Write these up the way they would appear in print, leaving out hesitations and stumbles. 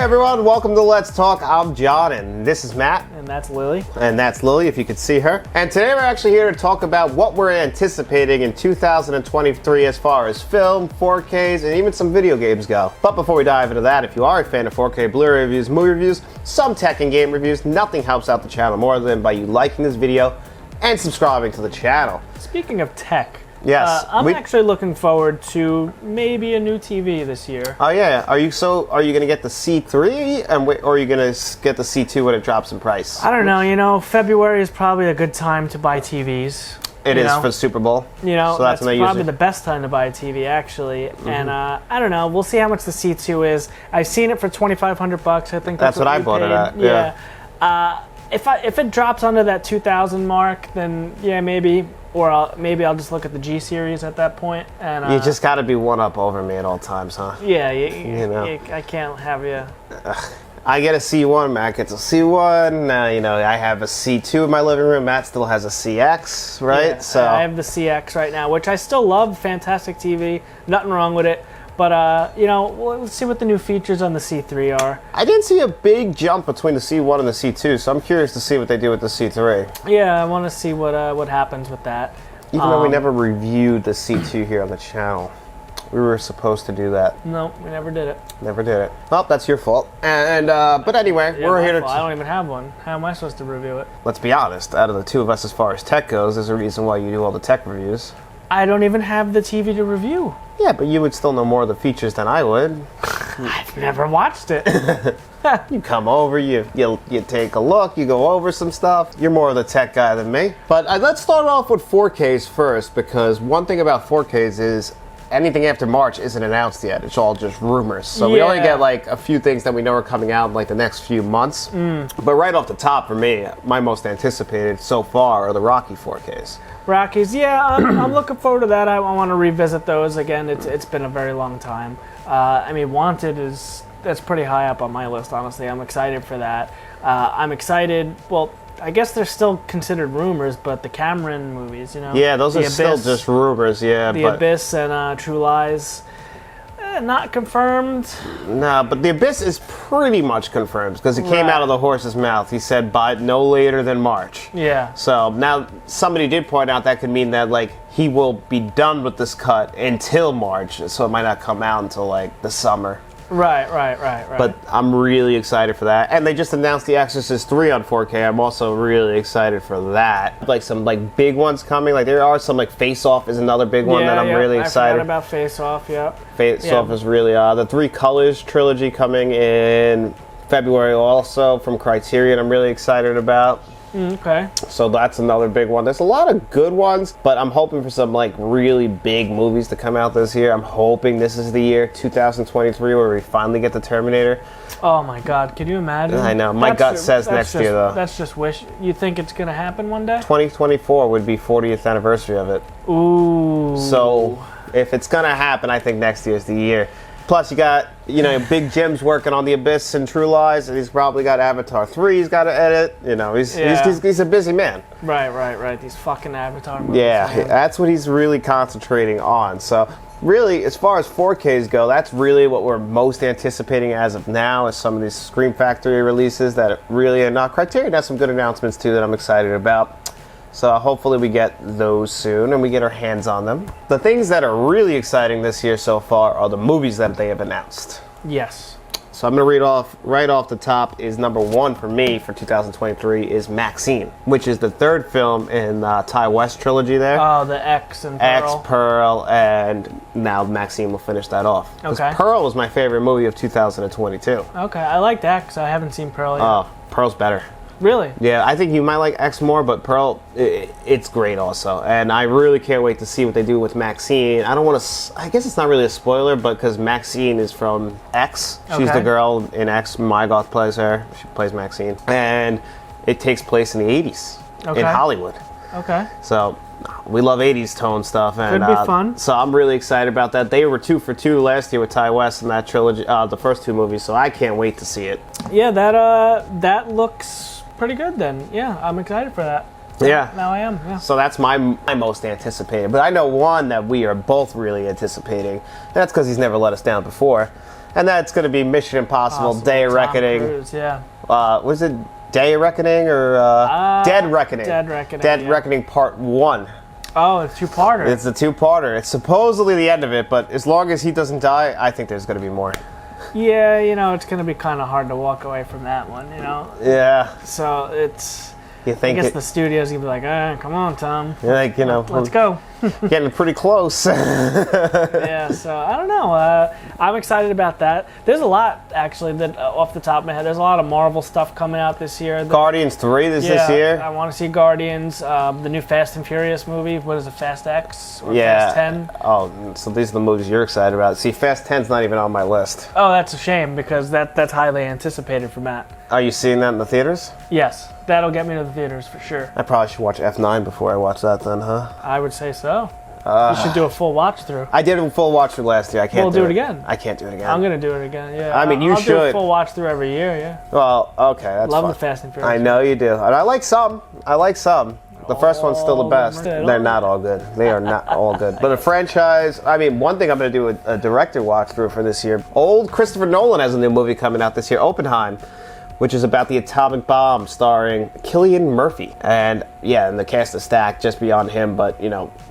everyone, welcome to Let's Talk. I'm John, and this is Matt. And that's Lily. And that's Lily, if you could see her. And today we're actually here to talk about what we're anticipating in 2023 as far as film, 4Ks, and even some video games go. But before we dive into that, if you are a fan of 4K Blu-ray reviews, movie reviews, some tech and game reviews, nothing helps out the channel more than by you liking this video and subscribing to the channel. Speaking of tech, yes, I'm actually looking forward to maybe a new TV this year. Oh yeah, are you going to get the C3 or are you going to get the C2 when it drops in price? I don't know, February is probably a good time to buy TVs. It is for the Super Bowl. So that's probably the best time to buy a TV, actually. Mm-hmm. And I don't know, we'll see how much the C2 is. I've seen it for $2,500. I think that's what I bought it at. Yeah. If it drops under that 2,000 mark, then yeah, maybe. Or maybe I'll just look at the G series at that point. And you just got to be one up over me at all times, huh? Yeah, I can't have you. I get a C1, Matt gets a C1. I have a C2 in my living room. Matt still has a CX, right? Yeah, so I have the CX right now, which I still love. Fantastic TV, nothing wrong with it. But, let's see what the new features on the C3 are. I didn't see a big jump between the C1 and the C2, so I'm curious to see what they do with the C3. Yeah, I want to see what happens with that. Even though we never reviewed the C2 here on the channel. We were supposed to do that. No, we never did it. Never did it. Well, that's your fault. But anyway, we're here to... I don't even have one. How am I supposed to review it? Let's be honest. Out of the two of us as far as tech goes, there's a reason why you do all the tech reviews. I don't even have the TV to review. Yeah, but you would still know more of the features than I would. I've never watched it. You come over, you take a look, you go over some stuff. You're more of the tech guy than me. But let's start off with 4Ks first, because one thing about 4Ks is anything after March isn't announced yet. It's all just rumors. So we only get like a few things that we know are coming out in like the next few months. But right off the top for me, my most anticipated so far are the Rocky 4Ks. Rockies, yeah, I'm looking forward to that. I want to revisit those again. It's been a very long time. Wanted that's pretty high up on my list, honestly. I'm excited for that. I'm excited. Well, I guess they're still considered rumors, but the Cameron movies, Yeah, those are still just rumors. Yeah, The Abyss and True Lies. Not confirmed. No, but The Abyss is pretty much confirmed because it came out of the horse's mouth. He said by no later than March. Yeah. So now somebody did point out that could mean that he will be done with this cut until March, so it might not come out until the summer. Right. But I'm really excited for that. And they just announced The Exorcist 3 on 4K. I'm also really excited for that. Some big ones coming. There are some Face Off is another big one that I'm really excited. I forgot about Face Off, yeah. Face Off is really the Three Colors trilogy coming in February also from Criterion. I'm really excited about. Okay. So that's another big one. There's a lot of good ones, but I'm hoping for some really big movies to come out this year. I'm hoping this is the year 2023 where we finally get the Terminator. Oh my God, can you imagine? I know. My gut says next year though. That's just wish. You think it's going to happen one day? 2024 would be 40th anniversary of it. Ooh. So if it's going to happen, I think next year is the year. Plus, you got, Big Jim's working on The Abyss and True Lies, and he's probably got Avatar 3 he's got to edit. He's a busy man. Right. These fucking Avatar movies. Yeah, that's what he's really concentrating on. So, really, as far as 4Ks go, that's really what we're most anticipating as of now is some of these Scream Factory releases that really are not. Criterion has some good announcements, too, that I'm excited about. So hopefully we get those soon and we get our hands on them. The things that are really exciting this year so far are the movies that they have announced. Yes. So I'm going to read off, right off the top is number one for me for 2023 is Maxine, which is the third film in Ty West trilogy there. Oh, the X and Pearl. X, Pearl, and now Maxine will finish that off. Okay. Pearl was my favorite movie of 2022. Okay, I liked X. I haven't seen Pearl yet. Oh, Pearl's better. Really? Yeah, I think you might like X more, but Pearl, it's great also. And I really can't wait to see what they do with Maxine. I don't want to, I guess it's not really a spoiler, but because Maxine is from X. She's the girl in X. Mia Goth plays her. She plays Maxine. And it takes place in the 80s in Hollywood. Okay. So we love 80s tone stuff. And, could be fun. So I'm really excited about that. They were 2 for 2 last year with Ty West in that trilogy, the first 2 movies, so I can't wait to see it. Yeah, that looks pretty good then. Yeah, I'm excited for that. Yeah. Now I am, yeah. So that's my most anticipated. But I know one that we are both really anticipating. That's because he's never let us down before. And that's going to be Mission Impossible, Day of Reckoning. Cruise, yeah. Was it Day of Reckoning or Dead Reckoning? Dead Reckoning. Dead Reckoning Part 1. Oh, it's a two-parter. It's a two-parter. It's supposedly the end of it, but as long as he doesn't die, I think there's going to be more. Yeah, it's going to be kind of hard to walk away from that one, Yeah. So it's... You think I guess the studio's going to be like, come on, Tom. You're like, let's go. Getting pretty close. Yeah, so I don't know. I'm excited about that. There's a lot, actually, that off the top of my head. There's a lot of Marvel stuff coming out this year. Guardians 3 this year. I want to see Guardians. The new Fast and Furious movie. What is it, Fast X or Yeah. Fast 10? Oh, so these are the movies you're excited about. See, Fast 10's not even on my list. Oh, that's a shame because that's highly anticipated for Matt. Are you seeing that in the theaters? Yes, that'll get me to the theaters for sure. I probably should watch F9 before I watch that then, huh? I would say so. You should do a full watch through. I did a full watch through last year. I can't do it again. I can't do it again. I'm going to do it again, yeah. I mean, you I'll should. do a full watch through every year, yeah. Well, okay, that's Love fine. the Fast and Furious. I know you do. And I like some. The first one's still the best. They're not all good. They are not all good. But a franchise, I mean, one thing I'm going to do a director watch through for this year. Old Christopher Nolan has a new movie coming out this year, Oppenheim, which is about the atomic bomb, starring Cillian Murphy. And yeah, and the cast is stacked just beyond him. But,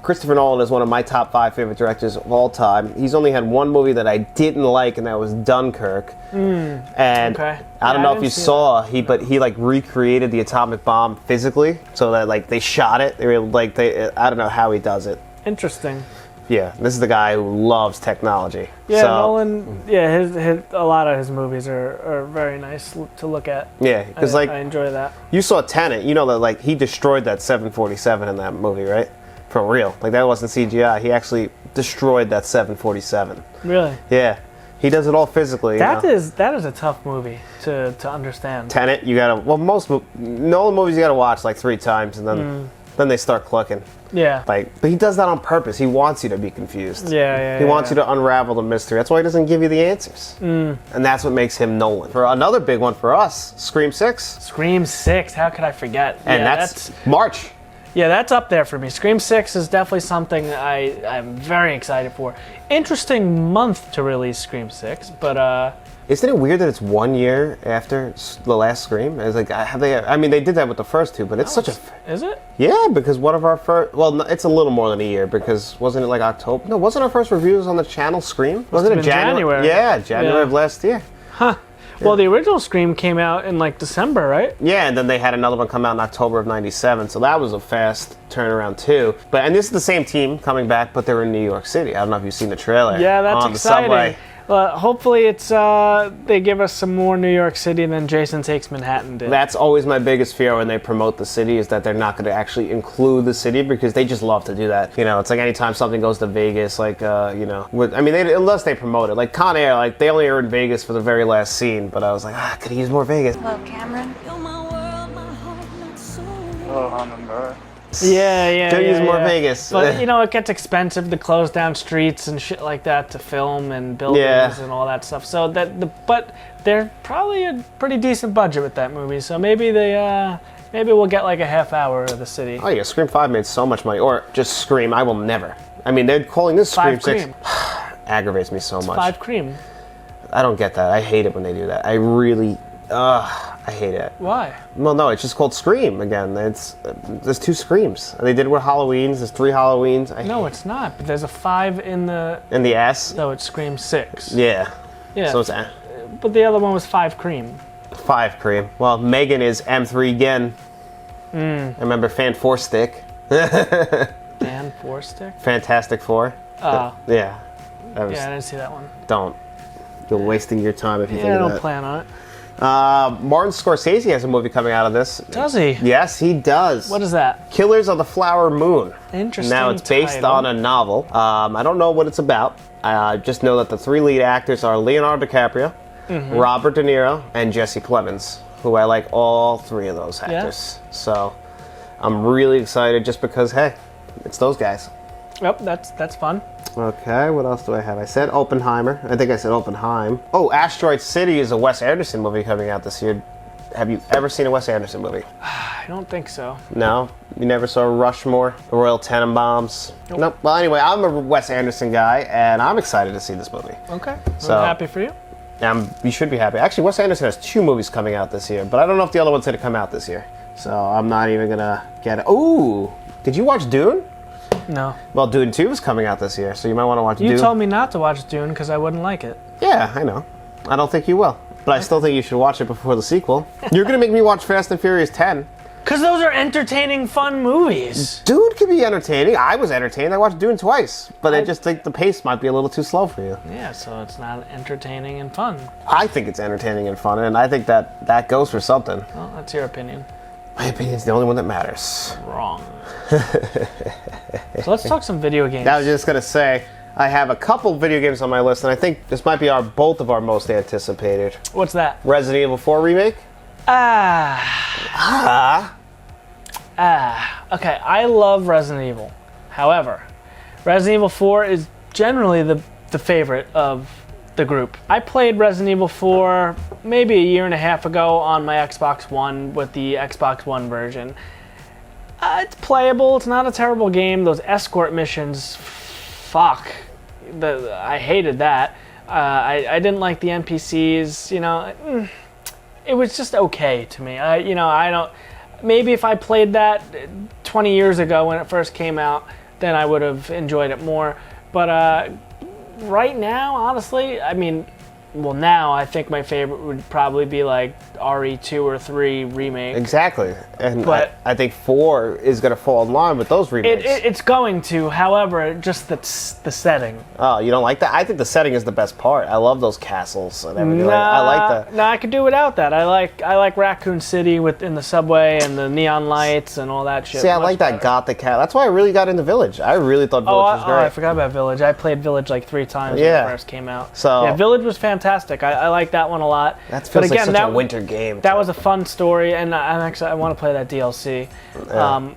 Christopher Nolan is one of my top 5 favorite directors of all time. He's only had one movie that I didn't like, and that was Dunkirk. And Okay. I don't know if you saw, he recreated the atomic bomb physically, so that they shot it. I don't know how he does it. Interesting. Yeah, this is the guy who loves technology. Yeah, so, Nolan. Yeah, his a lot of his movies are very nice to look at. Yeah, because I enjoy that. you saw Tenet, that he destroyed that 747 in that movie, right? For real, that wasn't CGI. He actually destroyed that 747. Really? Yeah, he does it all physically. That is a tough movie to understand. Tenet, most Nolan movies you gotta watch 3 times, and then they start clucking. Yeah. But he does that on purpose. He wants you to be confused. Yeah. He wants you to unravel the mystery. That's why he doesn't give you the answers. And that's what makes him Nolan. For another big one for us, Scream 6. Scream 6. How could I forget? And that's March. Yeah, that's up there for me. Scream 6 is definitely something I'm very excited for. Interesting month to release Scream 6, but Isn't it weird that it's 1 year after the last Scream? It's they did that with the first 2, but it's such a... Is it? Yeah, because one of our first... Well, it's a little more than a year, because wasn't it October? No, wasn't our first reviews on the channel Scream? Wasn't it January? Yeah, January of last year. Huh. Well, the original Scream came out in December, right? Yeah, and then they had another one come out in October of '97, so that was a fast turnaround too. And this is the same team coming back, but they're in New York City. I don't know if you've seen the trailer. Yeah, that's on exciting. The subway. Hopefully it's they give us some more New York City than Jason Takes Manhattan did. That's always my biggest fear when they promote the city, is that they're not going to actually include the city, because they just love to do that. It's like anytime something goes to Vegas, unless they promote it. Like Con Air, they only are in Vegas for the very last scene, but I was like, could he use more Vegas? Hello, Cameron. Yeah. Could use more Vegas. But it gets expensive to close down streets and shit like that to film and buildings and all that stuff. So but they're probably a pretty decent budget with that movie. So maybe maybe we'll get a half hour of the city. Oh yeah, Scream 5 made so much money, or just Scream. I will never. They're calling this Scream 6. Aggravates me so much. 5 Cream. I don't get that. I hate it when they do that. I really, I hate it. Why? Well, no, it's just called Scream again. There's 2 Screams. They did it with Halloweens. There's 3 Halloweens. No, it's not. But there's a 5 in the. In the S. No, it's Scream 6. Yeah. Yeah. So it's But the other one was 5 Cream. 5 Cream. Well, Megan is M3 again. I remember Fan 4 Stick. Fan 4 Stick. Fantastic Four. Oh. Yeah. Yeah, I didn't see that one. Don't. You're wasting your time if you think I of don't that. plan on it. Martin Scorsese has a movie coming out of this. Does he? Yes, he does. What is that? Killers of the Flower Moon. Interesting. Now, it's based title. on a novel. I don't know what it's about. I just know that the 3 lead actors are Leonardo DiCaprio, Robert De Niro, and Jesse Plemons, who I like all 3 of those actors. Yeah. So I'm really excited just because, hey, it's those guys. Yep, that's fun. Okay, what else do I have? I said Oppenheimer. I think I said Oppenheim. Oh, Asteroid City is a Wes Anderson movie coming out this year. Have you ever seen a Wes Anderson movie? I don't think so. No? You never saw Rushmore? The Royal Tenenbaums? Nope. Well, anyway, I'm a Wes Anderson guy, and I'm excited to see this movie. Okay. So, I'm happy for you. You should be happy. Actually, Wes Anderson has 2 movies coming out this year, but I don't know if the other one's going to come out this year. So I'm not even going to get it. Ooh, did you watch Dune? No. Well, Dune 2 is coming out this year, so you might want to watch Dune. You told me not to watch Dune because I wouldn't like it. Yeah, I know. I don't think you will. But I still think you should watch it before the sequel. You're going to make me watch Fast and Furious 10. Because those are entertaining, fun movies. Dune can be entertaining. I was entertained. I watched Dune twice. But I just think the pace might be a little too slow for you. Yeah, so it's not entertaining and fun. I think it's entertaining and fun, and I think that goes for something. Well, that's your opinion. My opinion's the only one that matters. Wrong. So let's talk some video games. I was just going to say, I have a couple video games on my list, and I think this might be both of our most anticipated. What's that? Resident Evil 4 Remake. Okay, I love Resident Evil. However, Resident Evil 4 is generally the favorite of the group. I played Resident Evil 4 maybe a year and a half ago on my Xbox One with the Xbox One version. It's playable. It's not a terrible game. Those escort missions, fuck. I hated that. I didn't like the NPCs. You know, it was just okay to me. I don't. Maybe if I played that 20 years ago when it first came out, then I would have enjoyed it more. But right now, honestly, I mean, well, now I think my favorite would probably be like RE2 or 3 remake. Exactly. And But I think 4 is going to fall in line with those remakes. It's going to, however, just the setting. Oh, you don't like that? I think the setting is the best part. I love those castles and everything. I like that. No, I could do without that. I like Raccoon City in the subway and the neon lights and all that shit. See, I like that gothic cat. That's why I really got into Village. I really thought Village was great. I forgot about Village. I played Village like 3 times when it first came out. So yeah, Village was fantastic. I like that one a lot. That feels like such a winter game. That was a fun story, and I want to play that DLC. Yeah.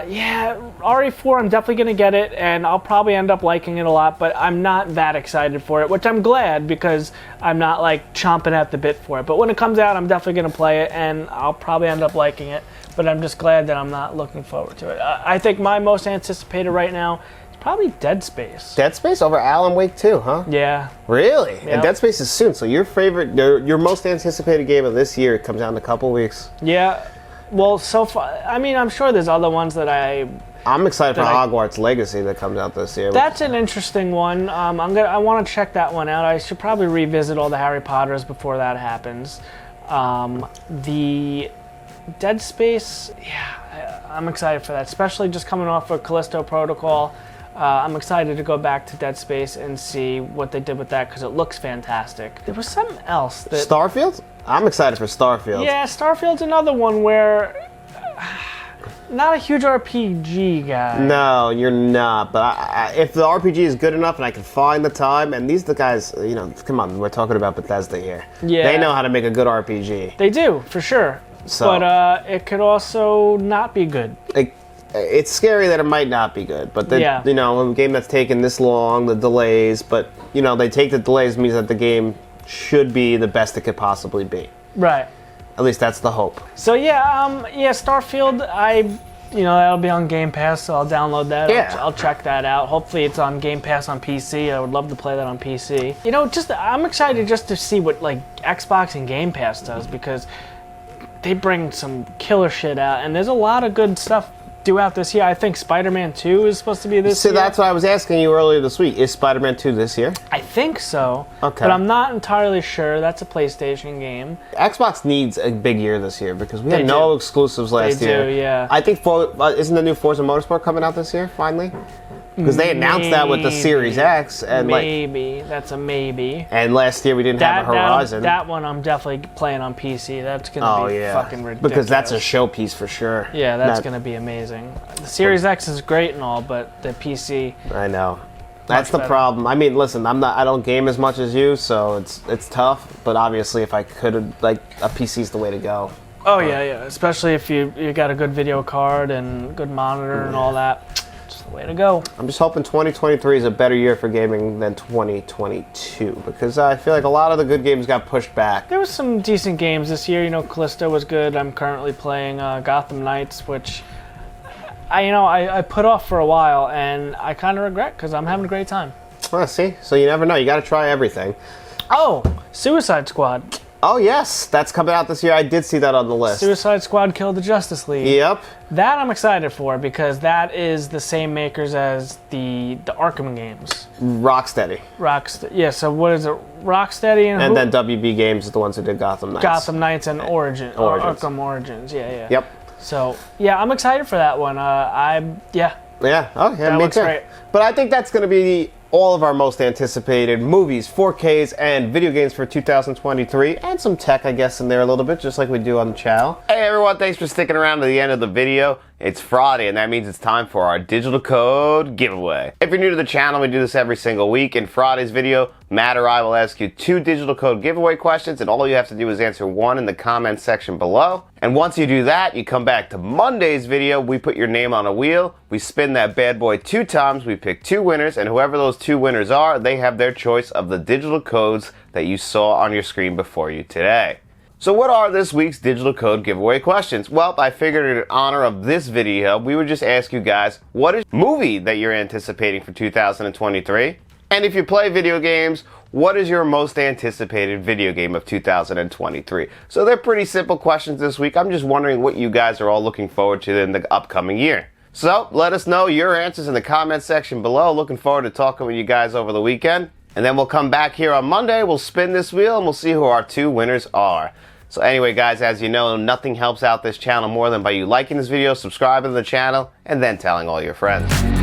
Yeah, RE4, I'm definitely going to get it, and I'll probably end up liking it a lot, but I'm not that excited for it, which I'm glad because I'm not like chomping at the bit for it. But when it comes out, I'm definitely going to play it, and I'll probably end up liking it, but I'm just glad that I'm not looking forward to it. I think my most anticipated right now is probably Dead Space. Dead Space over Alan Wake 2, huh? Yeah. Really? Yep. And Dead Space is soon, so your most anticipated game of this year comes out in a couple weeks. Yeah. Well, so far, I mean, I'm sure there's other ones that I'm excited for Hogwarts Legacy that comes out this year. That's an interesting one. I want to check that one out. I should probably revisit all the Harry Potters before that happens. The Dead Space, yeah, I'm excited for that, especially just coming off of Callisto Protocol. I'm excited to go back to Dead Space and see what they did with that because it looks fantastic. There was something else that... Starfield? I'm excited for Starfield. Yeah, Starfield's another one where... not a huge RPG guy. No, you're not. But if the RPG is good enough and I can find the time, and these are the guys, you know, come on, we're talking about Bethesda here. Yeah. They know how to make a good RPG. They do, for sure. So, but it could also not be good. It's scary that it might not be good, but you know, a game that's taken this long, the delays, but you know, they take the delays means that the game should be the best it could possibly be. Right. At least that's the hope. So Starfield, that'll be on Game Pass, so I'll download that. Yeah. I'll check that out. Hopefully it's on Game Pass on PC. I would love to play that on PC. You know, I'm excited just to see what like Xbox and Game Pass does because they bring some killer shit out, and there's a lot of good stuff due out this year. I think Spider-Man 2 is supposed to be this year. So that's what I was asking you earlier this week. Is Spider-Man 2 this year? I think so. Okay. But I'm not entirely sure. That's a PlayStation game. Xbox needs a big year this year because we had no exclusives last year. They do, yeah. I think isn't the new Forza Motorsport coming out this year, finally? Because they announced that with the Series X. And that's a maybe. And last year we didn't have a Horizon. That one I'm definitely playing on PC. That's going to be fucking ridiculous. Because that's a showpiece for sure. Yeah, that's going to be amazing. The Series X is great and all, but the PC... I know. That's the problem. I mean, listen, I don't game as much as you, so it's tough. But obviously, if I could, like, a PC's the way to go. Oh, yeah. Especially if you got a good video card and good monitor and all that. Way to go. I'm just hoping 2023 is a better year for gaming than 2022 because I feel like a lot of the good games got pushed back. There was some decent games this year. You know, Callisto was good. I'm currently playing Gotham Knights, which I put off for a while, and I kind of regret because I'm having a great time. Well, see? So you never know. You got to try everything. Oh, Suicide Squad. Oh, yes. That's coming out this year. I did see that on the list. Suicide Squad killed the Justice League. Yep. That I'm excited for because that is the same makers as the Arkham games. Rocksteady. Yeah, so what is it? Rocksteady and then WB Games is the ones who did Gotham Knights. Gotham Knights and Origins. Arkham Origins. Yeah. Yep. So, yeah, I'm excited for that one. Yeah. Oh, yeah, that looks great. But I think that's going to be all of our most anticipated movies, 4Ks, and video games for 2023, and some tech, I guess, in there a little bit, just like we do on the channel. Hey, everyone, thanks for sticking around to the end of the video. It's Friday, and that means it's time for our digital code giveaway. If you're new to the channel, we do this every single week. In Friday's video, Matt or I will ask you 2 digital code giveaway questions, and all you have to do is answer 1 in the comment section below. And once you do that, you come back to Monday's video, we put your name on a wheel, we spin that bad boy 2 times, we pick 2 winners, and whoever those 2 winners are, they have their choice of the digital codes that you saw on your screen before you today. So what are this week's digital code giveaway questions? Well, I figured in honor of this video, we would just ask you guys, what is a movie that you're anticipating for 2023? And if you play video games, what is your most anticipated video game of 2023? So they're pretty simple questions this week. I'm just wondering what you guys are all looking forward to in the upcoming year. So let us know your answers in the comment section below. Looking forward to talking with you guys over the weekend. And then we'll come back here on Monday, we'll spin this wheel, and we'll see who our 2 winners are. So anyway, guys, as you know, nothing helps out this channel more than by you liking this video, subscribing to the channel, and then telling all your friends.